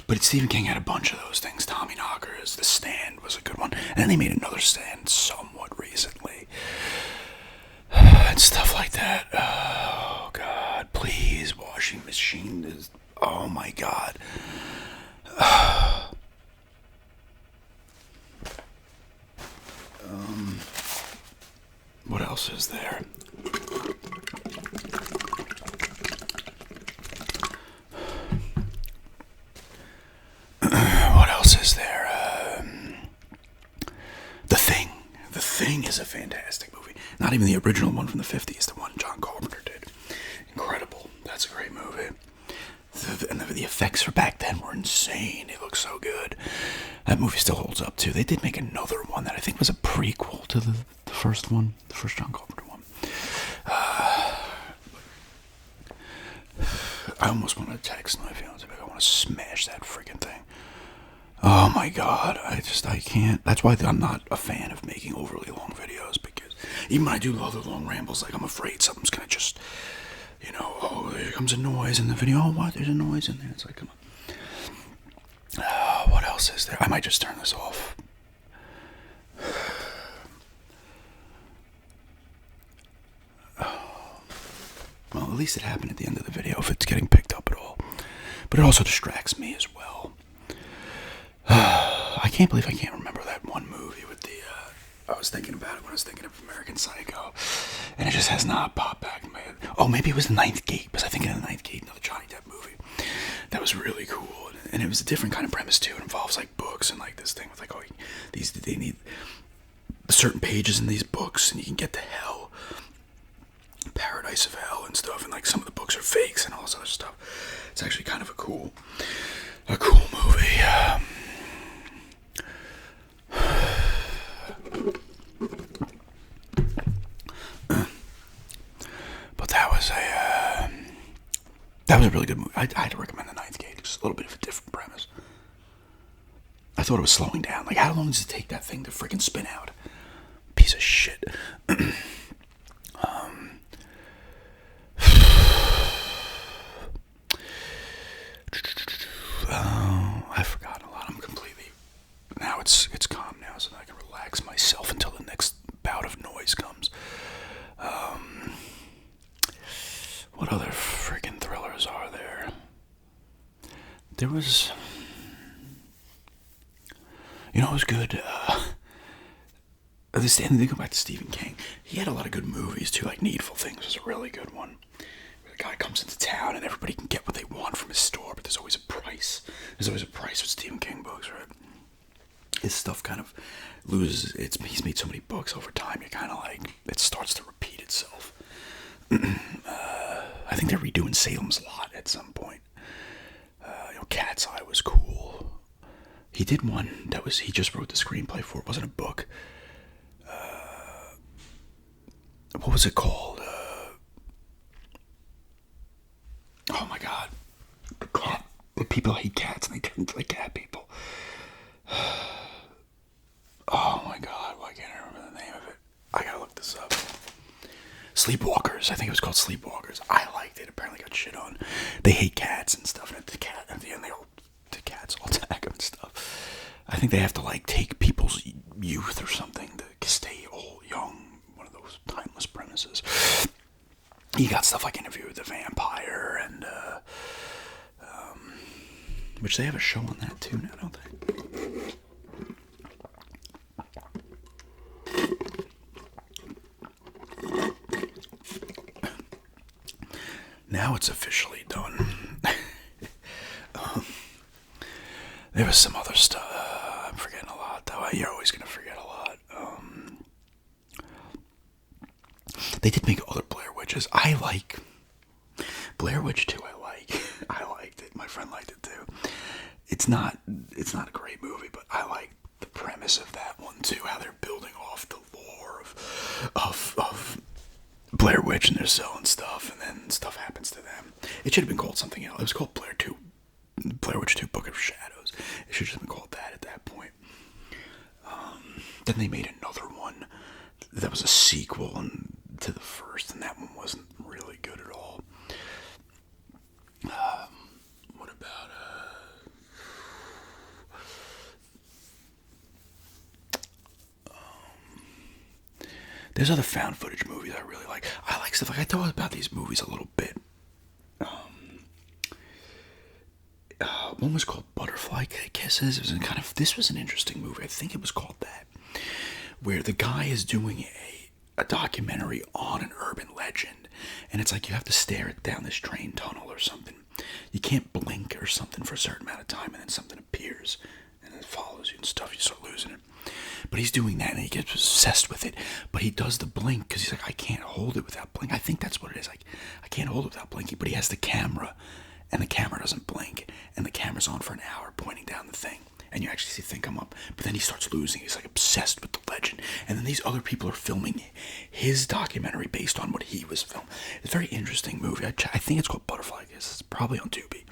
But Stephen King had a bunch of those things. Tommy Knockers, The Stand was a good one. And then they made another Stand somewhat recently. And stuff like that. Oh, God. Please, washing machine is... Oh, my God. What else is there? What else is there? The Thing. The Thing is a fantastic movie. Not even the original one from the 50s, the one John Carpenter did. Incredible. That's a great movie. And the effects for back then were insane. It looked so good. That movie still holds up too. They did make another one that I think was a prequel to the first one, the first John Carpenter one. I almost want to text my fiance back. I want to smash that freaking thing. Oh my God, I can't. That's why I'm not a fan of making overly long videos, because even when I do other long rambles, I'm afraid something's gonna just you know, oh, there comes a noise in the video. Oh, what? There's a noise in there. It's like, come on. What else is there? I might just turn this off. Well, at least it happened at the end of the video if it's getting picked up at all. But it also distracts me as well. I can't believe I can't remember that one movie with the, I was thinking about it when I was thinking of American Psycho. And it just has not popped back in my head. Oh, maybe it was The Ninth Gate. Was I thinking of The Ninth Gate, another Johnny Depp movie? That was really cool. And it was a different kind of premise too. It involves like books and like this thing with like, oh, they need certain pages in these books and you can get to hell. Paradise of Hell and stuff, and like some of the books are fakes and all this other stuff. It's actually kind of a cool movie. But that was a really good movie. I had to recommend The Ninth Gate. Just a little bit of a different premise. I thought it was slowing down. Like, how long does it take that thing to freaking spin out? Piece of shit. I've forgotten a lot. I'm completely. Now it's calm now, so I can relax myself until the next bout of noise comes. What other freaking thrillers are there? There was. You know, it was good. They go back to Stephen King. He had a lot of good movies too. Like Needful Things was a really good one. Where the guy comes into town and everybody can get what they want from his store, but there's always a price. There's always a price with Stephen King books, right? His stuff kind of loses its. He's made so many books over time. You kind of like it starts to repeat itself. I think they're redoing Salem's Lot at some point. Cat's Eye was cool. He did one that was. He just wrote the screenplay for. It wasn't a book. What was it called? Oh my god. The cat. The people hate cats and they turn into like cat people. Oh my god. Why can't I remember the name of it? I gotta look this up. Sleepwalkers. I think it was called Sleepwalkers. I liked it. Apparently got shit on. They hate cats and stuff. And at the end, the cats all attack them and stuff. I think they have to like take people's youth or something to stay old, young. One of those timeless premises. You got stuff like Interview with the Vampire and which they have a show on that too now, don't they? Now it's officially done. There was some other stuff. I'm forgetting a lot, though. You're always going to forget a lot. They did make other Blair Witches. I like Blair Witch 2. I liked it. My friend liked it too. It's not a great movie, but I like the premise of that one too. How they're building off the lore of Blair Witch and they're selling stuff, and then stuff happens to them. It should have been called something else. It was called Blair Witch 2: Book of Shadows. It should have been called that at that point. Then they made another one that was a sequel to the first, and that one wasn't really good at all. What about there's other found footage movies I really like. I like stuff like I thought about these movies a little bit. One was called Butterfly Kisses. It was this was an interesting movie. I think it was called that, where the guy is doing a documentary on an urban legend, and it's like you have to stare down this train tunnel or something. You can't blink or something for a certain amount of time, and then something appears and it follows you and stuff. You start losing it. But he's doing that, and he gets obsessed with it. But he does the blink because he's like, I can't hold it without blinking. I think that's what it is. Like, I can't hold it without blinking. But he has the camera, and the camera doesn't blink, and the camera's on for an hour pointing down the thing. And you actually see the thing come up. But then he starts losing. He's like obsessed with the legend. And then these other people are filming his documentary based on what he was filming. It's a very interesting movie. I think it's called Butterfly Kiss. It's probably on Tubi.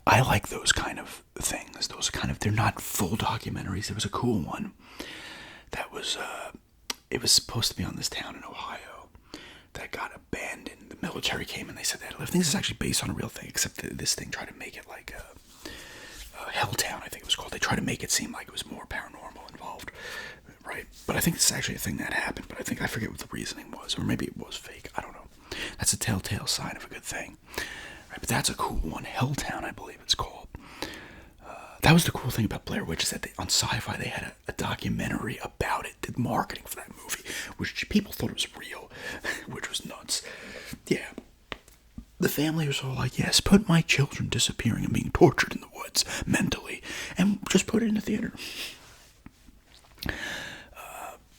I like those kind of things. They're not full documentaries. There was a cool one that was, it was supposed to be on this town in Ohio that got abandoned. The military came and they said that. I think this is actually based on a real thing, except that this thing tried to make it like Helltown, I think it was called. They tried to make it seem like it was more paranormal involved, right? But I think this is actually a thing that happened, but I forget what the reasoning was, or maybe it was fake. I don't know. That's a telltale sign of a good thing. Right, but that's a cool one. Helltown, I believe it's called. That was the cool thing about Blair Witch, is that on Sci-Fi they had a documentary about it, did marketing for that movie, which people thought it was real, which was nuts. Yeah. The family was all like, yes, put my children disappearing and being tortured in the woods mentally, and just put it in the theater.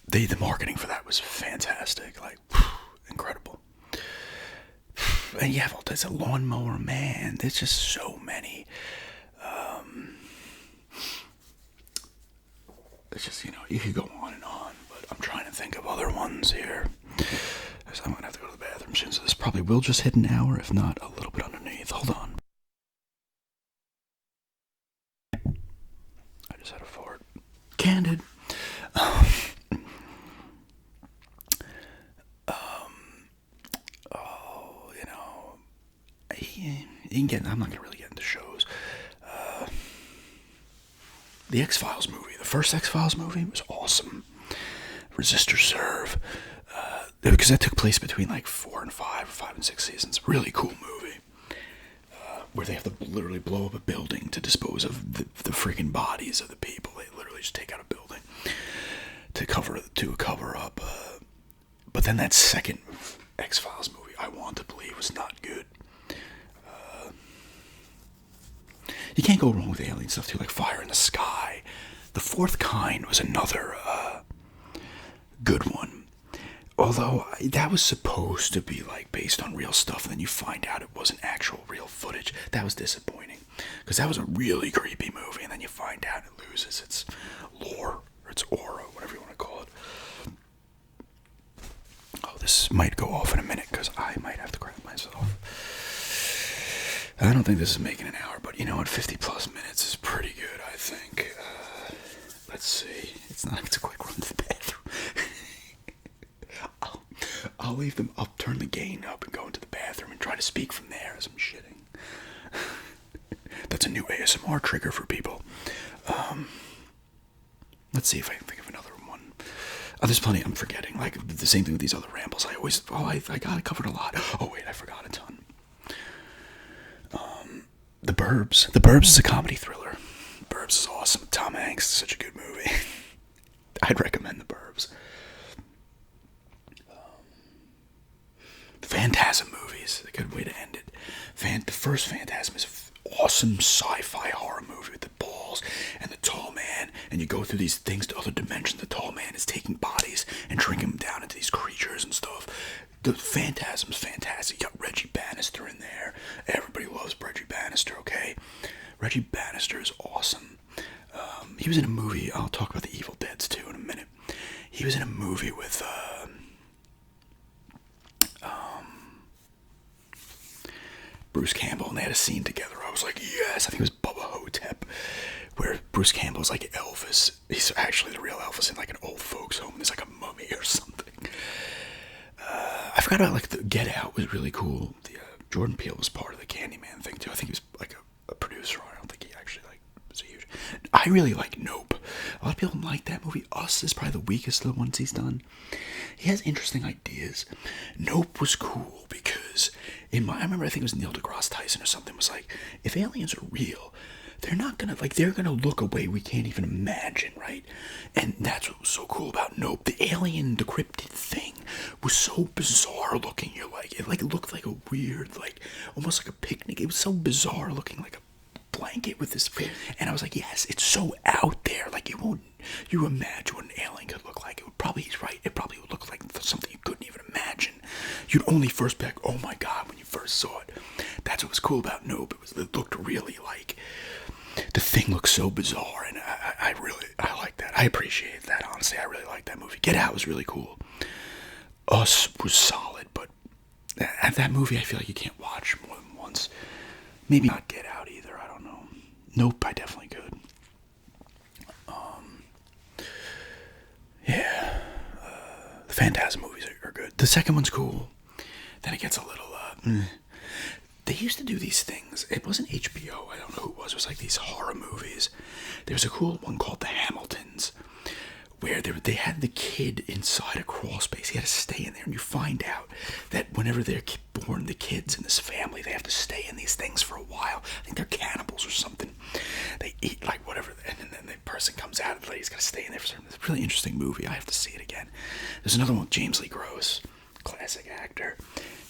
The marketing for that was fantastic, like, incredible. And you have all this, a Lawnmower Man, there's just so many. It's just, you could go on and on, but I'm trying to think of other ones here. Because I'm going to have to go to the bathroom soon, so this probably will just hit an hour, if not a little bit underneath. Hold on. I just had a fart. Candid. I'm not going to really get into shows. The X-Files movie, the first X-Files movie was awesome. Resist or Serve. Because that took place between like 4 and 5, or 5 and 6 seasons. Really cool movie. Where they have to literally blow up a building to dispose of the freaking bodies of the people. They literally just take out a building to cover up. But then that second X-Files movie, I Want to Believe, was not good. You can't go wrong with alien stuff too, like Fire in the Sky. The Fourth Kind was another good one. Although that was supposed to be like based on real stuff, and then you find out it wasn't actual real footage. That was disappointing, because that was a really creepy movie, and then you find out it loses its lore, or its aura, whatever you want to call it. Oh, this might go off in a minute, because I might have to crap myself. I don't think this is making an hour, but you know what? 50 plus minutes is pretty good, I think. Let's see. It's a quick run to the bathroom. I'll leave them up, turn the gain up, and go into the bathroom and try to speak from there as I'm shitting. That's a new ASMR trigger for people. Let's see if I can think of another one. Oh, there's plenty I'm forgetting. Like the same thing with these other rambles. I got it covered a lot. Oh wait, I forgot a ton. The Burbs. The Burbs is a comedy thriller. Burbs is awesome. Tom Hanks is such a good movie. I'd recommend The Burbs. Phantasm movies. A good way to end it. The first Phantasm is an awesome sci-fi horror movie with the balls and the tall man, and you go through these things to other dimensions. The tall man is taking bodies and shrinking them down into these creatures and stuff. The Phantasm's fantastic. You got Reggie Bannister in there. Everybody loves Reggie Bannister, okay? Reggie Bannister is awesome. He was in a movie, I'll talk about the Evil Deads too in a minute. He was in a movie with Bruce Campbell, and they had a scene together. I was like, yes, I think it was Bubba Hotep, where Bruce Campbell's like Elvis. He's actually the real Elvis in like an old folks home. There's like a mummy or something. I forgot about like the Get Out was really cool. The Jordan Peele was part of the Candyman thing too. I think he was like a producer. I don't think he actually like was a huge. I really like Nope. A lot of people don't like that movie. Us is probably the weakest of the ones he's done. He has interesting ideas. Nope was cool because I remember I think it was Neil deGrasse Tyson or something was like, if aliens are real, they're gonna look a way we can't even imagine, right? And that's what was so cool about Nope. The alien, the cryptid thing was so bizarre looking. It looked like a weird, like almost like a picnic. It was so bizarre looking, like a blanket with this, and I was like, yes, it's so out there. Like you imagine what an alien could look like. He's right. It probably would look like something you couldn't even imagine. You'd only first be like, oh my god, when you first saw it. That's what was cool about Nope. It looked really like. The thing looks so bizarre, and I like that. I appreciate that, honestly. I really like that movie. Get Out was really cool. Us was solid, but that movie I feel like you can't watch more than once. Maybe not Get Out either, I don't know. Nope, I definitely could. Yeah. The Phantasm movies are good. The second one's cool. Then it gets a little. They used to do these things. It wasn't HBO. I don't know who it was. It was like these horror movies. There was a cool one called The Hamiltons, where they had the kid inside a crawl space. He had to stay in there, and you find out that whenever they're born, the kids in this family, they have to stay in these things for a while. I think they're cannibals or something. They eat like whatever, and then the person comes out, and he's got to stay in there for certain. It's a really interesting movie. I have to see it again. There's another one with James Lee Gross, classic actor.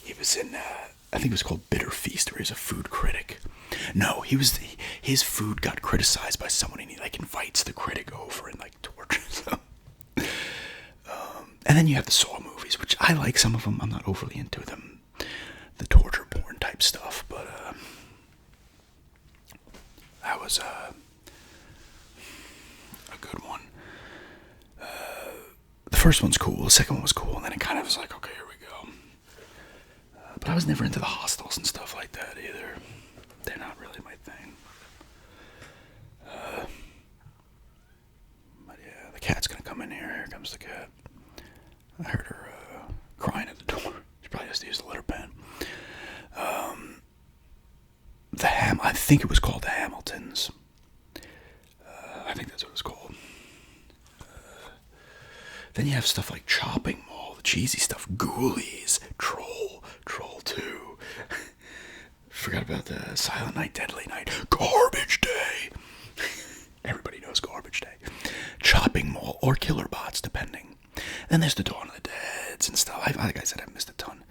He was in, I think it was called Bitter Feast, where he was a food critic. No, his food got criticized by someone, and he like invites the critic over and like tortures them. And then you have the Saw movies, which I like some of them. I'm not overly into them, the torture porn type stuff, but that was a good one. The first one's cool, the second one was cool, and then it kind of was like, okay, here we go. But I was never into the hostels and stuff like that either. They're not really my thing. But yeah, the cat's gonna come in here. Here comes the cat. I heard her crying at the door. She probably has to use the litter pen. I think it was called The Hamiltons. I think that's what it was called. Then you have stuff like Chopping Mall, the cheesy stuff, Ghoulies, Troll 2. Forgot about the Silent Night, Deadly Night, Garbage Day. Everybody knows Garbage Day. Chopping Mall or Killer Bots, depending. Then there's the Dawn of the Deads and stuff. Like I said, I've missed a ton.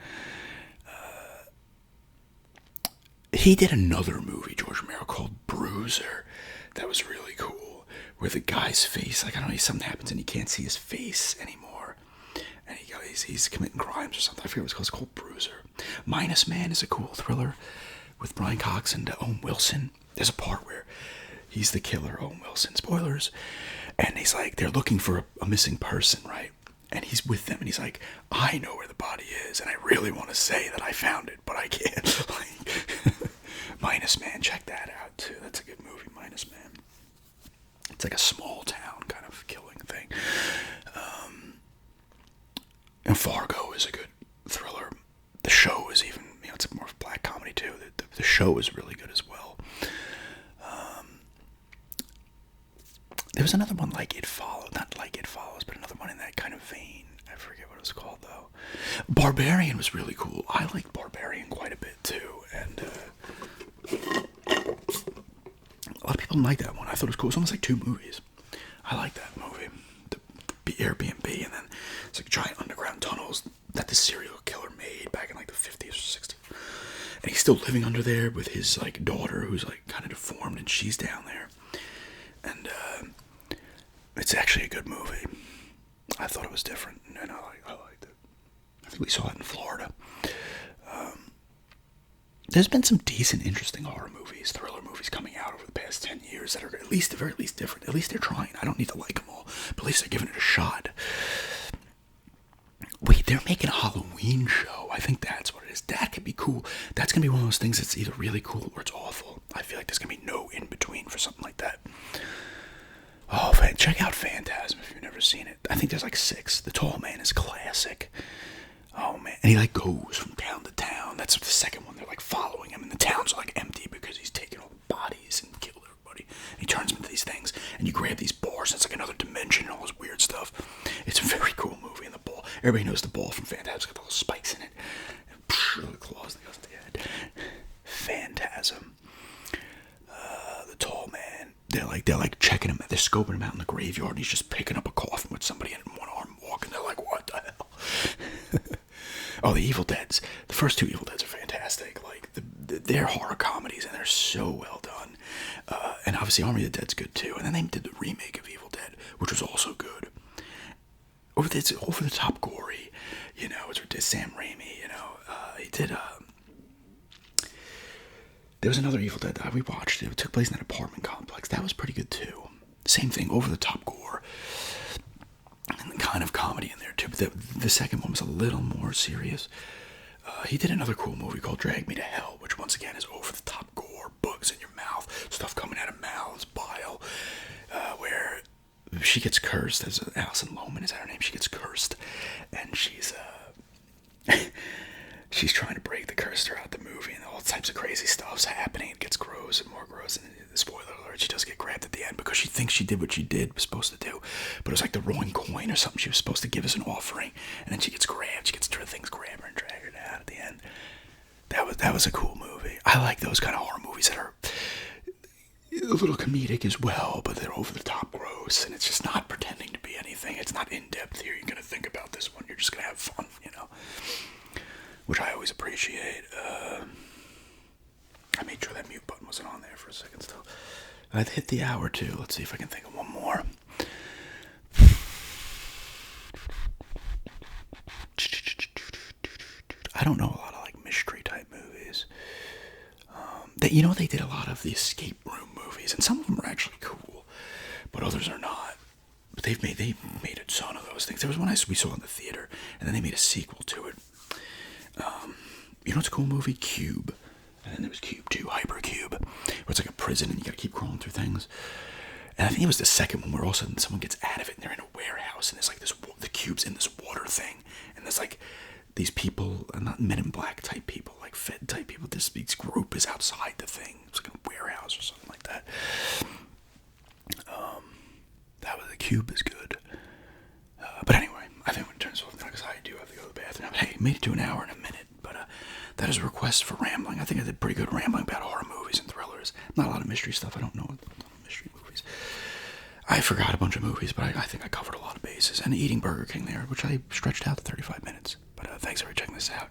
He did another movie, George Romero, called Bruiser. That was really cool. Where the guy's face, like I don't know, something happens and he can't see his face anymore, and he's committing crimes or something. I forget what it's called. It's called Bruiser. Minus Man is a cool thriller with Brian Cox and Owen Wilson. There's a part where he's the killer, Owen Wilson. Spoilers. And he's like, they're looking for a missing person, right? And he's with them, and he's like, I know where the body is, and I really want to say that I found it, but I can't. Minus Man, check that out too. That's a good movie, Minus Man. It's like a small town kind of killing thing. And Fargo is a good thriller. The Show is even, it's more of a black comedy too. The Show is really good as well. There was another one like It Follows, not like It Follows, but another one in that kind of vein. I forget what it was called though. Barbarian was really cool. I liked Barbarian quite a bit too, and a lot of people didn't like that one. I thought it was cool. It's almost like two movies. I like that movie. The Airbnb, and then it's like giant underground tunnels that the serial killer made back in like the 50s or 60s. And he's still living under there with his like daughter, who's like kind of deformed, and she's down there. And it's actually a good movie. I thought it was different, and I liked it. I think we saw it in Florida. There's been some decent, interesting horror movies, thriller movies coming out over the past 10 years that are at the very least different. At least they're trying. I don't need to like them all, but at least they're giving it a shot. Wait, they're making a Halloween show. I think that's what it is. That could be cool. That's going to be one of those things that's either really cool or it's awful. I feel like there's going to be no in-between for something like that. Oh, check out Phantasm if you've never seen it. I think there's like 6. The Tall Man is classic. Oh, man. And he like goes from town to town. That's the second one. They're like following him, and the towns are like empty because he's taken all the bodies and killed everybody. And he turns them into these things, and you grab these bars, and it's like another dimension and all this weird stuff. It's a very cool movie. And the ball, everybody knows the ball from Phantasm. It's got all the spikes in it. And the claws that goes to the head. Phantasm. The Tall Man. They're like checking him. They're scoping him out in the graveyard, and he's just picking up a coffin with somebody in one arm walking. They're like, what the hell? Oh, the Evil Deads. The first 2 Evil Deads are fantastic. Like, they're horror comedies, and they're so well done. And obviously, Army of the Dead's good, too. And then they did the remake of Evil Dead, which was also good. It's over the top gory, it's Sam Raimi, he did, there was another Evil Dead that we watched. It took place in that apartment complex. That was pretty good, too. Same thing, over the top gore. And kind of comedy in there too, but the second one was a little more serious. He did another cool movie called Drag Me to Hell, which once again is over the top gore, bugs in your mouth, stuff coming out of mouths, bile, where she gets cursed. As Alison Lohman, is that her name? She gets cursed, and she she's trying to break the curse throughout the movie, and all types of crazy stuff's happening. It gets gross and more gross, and spoiler alert, she does get grabbed at the end because she thinks she did what she was supposed to do, but it was like the wrong coin or something she was supposed to give as an offering, and then she gets grabbed. She gets things grab her and drag her down at the end. That was a cool movie. I like those kind of horror movies that are a little comedic as well, but they're over the top gross, and it's just not pretending to be anything. It's not in depth here. You're gonna think about this one. You're just gonna have fun, which I always appreciate. I made sure that mute button wasn't on there for a second still. I've hit the hour too. Let's see if I can think of one more. I don't know a lot of like mystery type movies. They did a lot of the escape room movies, and some of them are actually cool, but others are not. But they made a ton of those things. There was one we saw in the theater, and then they made a sequel to it. It's a cool movie, Cube, and then there was Cube 2, Hypercube, where it's like a prison and you gotta keep crawling through things. And I think it was the second one where all of a sudden someone gets out of it and they're in a warehouse, and there's like the cube's in this water thing, and there's like these people, not Men in Black type people, like Fed type people. This group is outside the thing. It's like a warehouse or something like that. The Cube is good. But anyway, I think when it turns off now, because I do have to go to the bathroom. Hey, made it to an hour and a minute, but that is a request for rambling. I think I did pretty good rambling about horror movies and thrillers. Not a lot of mystery stuff. I don't know mystery movies. I forgot a bunch of movies, but I think I covered a lot of bases. And eating Burger King there, which I stretched out to 35 minutes. But thanks for checking this out,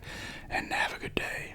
and have a good day.